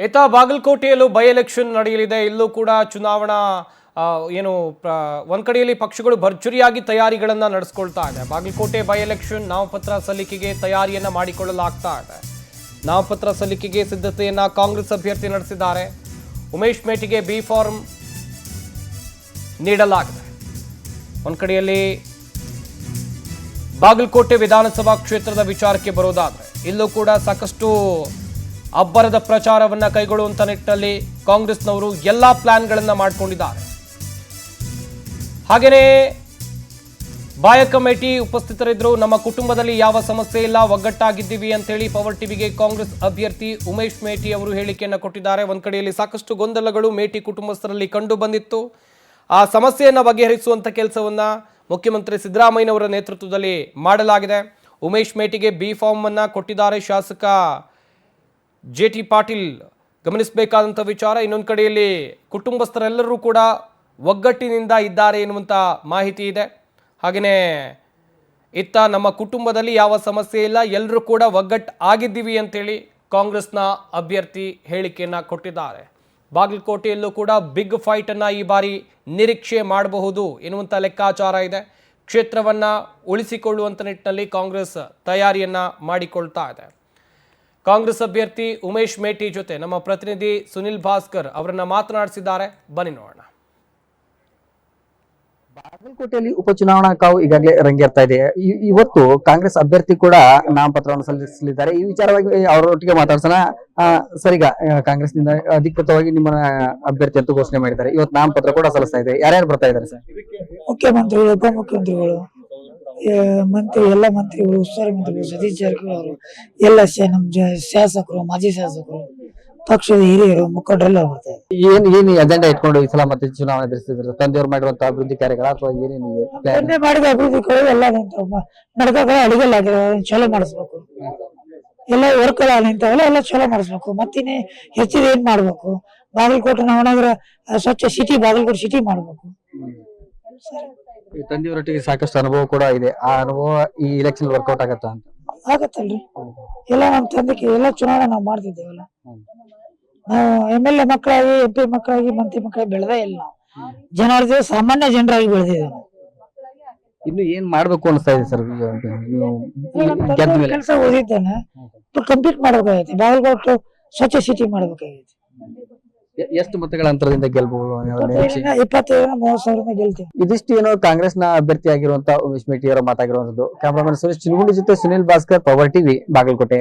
ಇತ್ತ ಬಾಗಲಕೋಟೆಯಲ್ಲೂ by election ನಡೆಯಲಿದೆ. ಇಲ್ಲೂ ಕೂಡ ಚುನಾವಣಾ ಒಂದ್ ಕಡೆಯಲ್ಲಿ ಪಕ್ಷಗಳು ಭರ್ಜರಿಯಾಗಿ ತಯಾರಿಗಳನ್ನ ನಡೆಸ್ಕೊಳ್ತಾ ಇದೆ. ಬಾಗಲಕೋಟೆ ಬೈ ಎಲೆಕ್ಷನ್ ನಾಮಪತ್ರ ಸಲ್ಲಿಕೆಗೆ ತಯಾರಿಯನ್ನ ಮಾಡಿಕೊಳ್ಳಲಾಗ್ತಾ ಇದೆ. ನಾಮಪತ್ರ ಸಲ್ಲಿಕೆಗೆ ಸಿದ್ಧತೆಯನ್ನ ಕಾಂಗ್ರೆಸ್ ಅಭ್ಯರ್ಥಿ ನಡೆಸಿದ್ದಾರೆ. ಉಮೇಶ್ ಮೇಟಿಗೆ ಬಿ ಫಾರ್ಮ್ ನೀಡಲಾಗಿದೆ. ಒಂದ್ ಕಡೆಯಲ್ಲಿ ಬಾಗಲಕೋಟೆ ವಿಧಾನಸಭಾ ಕ್ಷೇತ್ರದ ವಿಚಾರಕ್ಕೆ ಬರೋದಾದ್ರೆ ಇಲ್ಲೂ ಕೂಡ ಸಾಕಷ್ಟು ಅಬ್ಬರದ ಪ್ರಚಾರವನ್ನ ಕೈಗೊಳ್ಳುವಂತ ನಿಟ್ಟಿನಲ್ಲಿ ಕಾಂಗ್ರೆಸ್ನವರು ಎಲ್ಲಾ ಪ್ಲಾನ್ಗಳನ್ನ ಮಾಡಿಕೊಂಡಿದ್ದಾರೆ. ಹಾಗೇನೇ ಬಾಯ ಕಮಿಟಿ ಉಪಸ್ಥಿತರಿದ್ದರು. ನಮ್ಮ ಕುಟುಂಬದಲ್ಲಿ ಯಾವ ಸಮಸ್ಯೆ ಇಲ್ಲ, ಒಗ್ಗಟ್ಟಾಗಿದ್ದೀವಿ ಅಂತೇಳಿ ಪವರ್ ಟಿವಿಗೆ ಕಾಂಗ್ರೆಸ್ ಅಭ್ಯರ್ಥಿ ಉಮೇಶ್ ಮೇಟಿ ಅವರು ಹೇಳಿಕೆಯನ್ನು ಕೊಟ್ಟಿದ್ದಾರೆ. ಒಂದ್ ಕಡೆಯಲ್ಲಿ ಸಾಕಷ್ಟು ಗೊಂದಲಗಳು ಮೇಟಿ ಕುಟುಂಬಸ್ಥರಲ್ಲಿ ಕಂಡು ಬಂದಿತ್ತು. ಆ ಸಮಸ್ಯೆಯನ್ನು ಬಗೆಹರಿಸುವಂತ ಕೆಲಸವನ್ನ ಮುಖ್ಯಮಂತ್ರಿ ಸಿದ್ದರಾಮಯ್ಯನವರ ನೇತೃತ್ವದಲ್ಲಿ ಮಾಡಲಾಗಿದೆ. ಉಮೇಶ್ ಮೇಟಿಗೆ ಬಿ ಫಾರ್ಮ್ ಅನ್ನ ಕೊಟ್ಟಿದ್ದಾರೆ ಶಾಸಕ ಜೆ.ಟಿ. ಪಾಟೀಲ್. ಗಮನಿಸಬೇಕಾದಂಥ ವಿಚಾರ. ಇನ್ನೊಂದು ಕಡೆಯಲ್ಲಿ ಕುಟುಂಬಸ್ಥರೆಲ್ಲರೂ ಕೂಡ ಒಗ್ಗಟ್ಟಿನಿಂದ ಇದ್ದಾರೆ ಎನ್ನುವಂಥ ಮಾಹಿತಿ ಇದೆ. ಹಾಗೆಯೇ ಇತ್ತ ನಮ್ಮ ಕುಟುಂಬದಲ್ಲಿ ಯಾವ ಸಮಸ್ಯೆ ಇಲ್ಲ, ಎಲ್ಲರೂ ಕೂಡ ಒಗ್ಗಟ್ಟು ಆಗಿದ್ದೀವಿ ಅಂತೇಳಿ ಕಾಂಗ್ರೆಸ್ನ ಅಭ್ಯರ್ಥಿ ಹೇಳಿಕೆಯನ್ನು ಕೊಟ್ಟಿದ್ದಾರೆ. ಬಾಗಲಕೋಟೆಯಲ್ಲೂ ಕೂಡ ಬಿಗ್ ಫೈಟನ್ನು ಈ ಬಾರಿ ನಿರೀಕ್ಷೆ ಮಾಡಬಹುದು ಎನ್ನುವಂಥ ಲೆಕ್ಕಾಚಾರ ಇದೆ. ಕ್ಷೇತ್ರವನ್ನು ಉಳಿಸಿಕೊಳ್ಳುವಂಥ ನಿಟ್ಟಿನಲ್ಲಿ ಕಾಂಗ್ರೆಸ್ ತಯಾರಿಯನ್ನು ಮಾಡಿಕೊಳ್ತಾ ಇದೆ. ಕಾಂಗ್ರೆಸ್ ಅಭ್ಯರ್ಥಿ ಉಮೇಶ್ ಮೇಟಿ ಜೊತೆ ನಮ್ಮ ಪ್ರತಿನಿಧಿ ಸುನಿಲ್ ಭಾಸ್ಕರ್ ಅವರನ್ನ ಮಾತನಾಡಿಸಿದ್ದಾರೆ. ಬನ್ನಿ ನೋಡೋಣ. ಬಾಗಲಕೋಟೆಯಲ್ಲಿ ಉಪಚುನಾವಣಾ ಕಾವು ಈಗಾಗಲೇ ರಂಗೇರ್ತಾ ಇದೆ. ಇವತ್ತು ಕಾಂಗ್ರೆಸ್ ಅಭ್ಯರ್ಥಿ ಕೂಡ ನಾಮಪತ್ರವನ್ನು ಸಲ್ಲಿಸಲಿದ್ದಾರೆ. ಈ ವಿಚಾರವಾಗಿ ಅವರೊಟ್ಟಿಗೆ ಮಾತಾಡ್ಸೋಣ. ಸರ್, ಈಗ ಕಾಂಗ್ರೆಸ್ನಿಂದ ಅಧಿಕೃತವಾಗಿ ನಿಮ್ಮನ್ನ ಅಭ್ಯರ್ಥಿ ಅಂತ ಘೋಷಣೆ ಮಾಡಿದ್ದಾರೆ. ಇವತ್ತು ನಾಮಪತ್ರ ಕೂಡ ಸಲ್ಲಿಸ್ತಾ ಇದೆ. ಯಾರ್ಯಾರು ಬರ್ತಾ ಇದ್ದಾರೆ ಸರ್? ಮುಖ್ಯಮಂತ್ರಿಗಳು, ಉಪಮುಖ್ಯಮಂತ್ರಿಗಳು, ಎಲ್ಲ ಮಂತ್ರಿಗಳು, ಉಸ್ತುವಾರಿ ಮಂತ್ರಿಗಳು, ಸತೀಶ್ ಜಾರಕಿಹೊಳಿ ಅವರು, ಎಲ್ಲ ನಮ್ಮ ಶಾಸಕರು, ಮಾಜಿ ಶಾಸಕರು, ಪಕ್ಷದ ಹಿರಿಯರು, ಮುಖಂಡರೆಲ್ಲ ಬರ್ತಾರೆ. ಏನ್ ಅಜೆಂಡಾ ಇಟ್ಕೊಂಡು ಈ ಸಲ ಮತ್ತೆ ಚುನಾವಣೆ ಎದುರಿಸ್ತಿದ್ರು? ತಂದೆಯವರು ಮಾಡಿರುವಂತಹ ಅಭಿವೃದ್ಧಿ ಕಾರ್ಯಗಳ ಅಥವಾ ಏನೇನು ಮಾಡಿದ ಅಭಿವೃದ್ಧಿ ಎಲ್ಲ ನಡ್ಕಗಳ ಅಡಿಗೆಲ್ಲ ಚಲೋ ಮಾಡಿಸ್ಬೇಕು. ಎಲ್ಲ ವರ್ಕ್ಗಳ ನಿಂತಾವೆಲ್ಲ ಎಲ್ಲ ಚಲೋ ಮಾಡಿಸ್ಬೇಕು. ಮತ್ತಿನ್ನೇ ಹೆಚ್ಚಿನ ಏನ್ ಮಾಡ್ಬೇಕು? ಬಾಗಲಕೋಟೆ ನಾವನಾದ್ರ ಸ್ವಚ್ಛ ಸಿಟಿ, ಬಾಗಲಕೋಟೆ ಸಿಟಿ ಮಾಡ್ಬೇಕು. ತಂದೆಯವರೊಟ್ಟಿಗೆ ಸಾಕಷ್ಟು ಅನುಭವ ಕೂಡ ಇದೆ. ಆ ಅನುಭವ ಈ ಇಲೆಕ್ಷನ್ ವರ್ಕೌಟ್ ಆಗತ್ತ ಅಂತ ಆಗತ್ತಲ್ರಿ. ಎಲ್ಲ ನಮ್ ತಂದೆಗೆ ಎಲ್ಲ ಚುನಾವಣೆ ನಾವು ಮಾಡ್ತಿದ್ದೇವಲ್ಲ. ನಾವು MLA ಮಕ್ಕಳಾಗಿ, MP ಮಕ್ಕಳಾಗಿ, ಮಂತ್ರಿ ಮಕ್ಕಳಾಗಿ ಬೆಳೆದೇ ಇಲ್ಲ. ಜನರ ಸಾಮಾನ್ಯ ಜನರಾಗಿ ಬೆಳೆದಿದ್ದೇವೆ. ಇನ್ನು ಏನ್ ಮಾಡ್ಬೇಕು ಅನಿಸ್ತಾ ಇದೆ ಸರ್? ಕೆಲಸ ಓದಿದ್ದಾನೆ, ಕಂಪ್ಲೀಟ್ ಮಾಡ್ಬೇಕಾಗೈತಿ. ಬಾಗಲಕೋಟೆ ಸ್ವಚ್ಛ ಸಿಟಿ ಮಾಡ್ಬೇಕಾಗೈತಿ. ಎಷ್ಟು ಮತಗಳ ಅಂತರದಿಂದ ಗೆಲ್ಬಹುದು? 25,000-30,000 ಗೆಲ್ತೀವಿ. ಇದಿಷ್ಟು ಏನೋ ಕಾಂಗ್ರೆಸ್ನ ಅಭ್ಯರ್ಥಿ ಆಗಿರುವಂತಹ ಉಮೇಶ್ ಮೇಟಿ ಅವರ ಮಾತಾಗಿರುವಂತದ್ದು. ಕ್ಯಾಮರಾಮನ್ ಸುರೇಶ್ ಚಿನಗುಂಡಿ ಜೊತೆ ಸುನಿಲ್ ಭಾಸ್ಕರ್, ಪವರ್ ಟಿವಿ, ಬಾಗಲಕೋಟೆ.